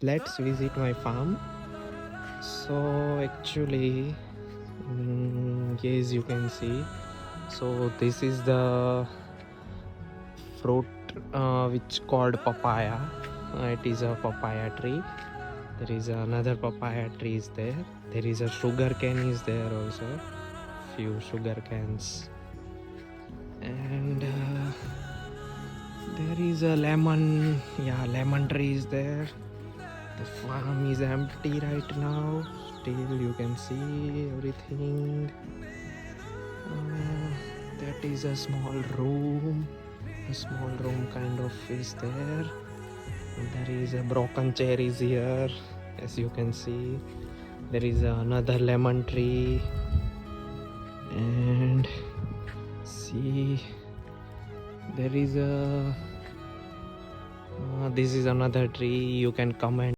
Let's visit my farm. So actually, yes, you can see. So this is the fruit which called papaya. It is a papaya tree. There is another papaya tree is there. There is a sugar cane is there also. Few sugar canes. And there is a lemon. Yeah, lemon tree is there. The farm is empty right now. Still you can see everything. That is a small room. A small room kind of is there. And there is a broken chair is here. As you can see, there is another lemon tree. And see, there is a this is another tree. You can comment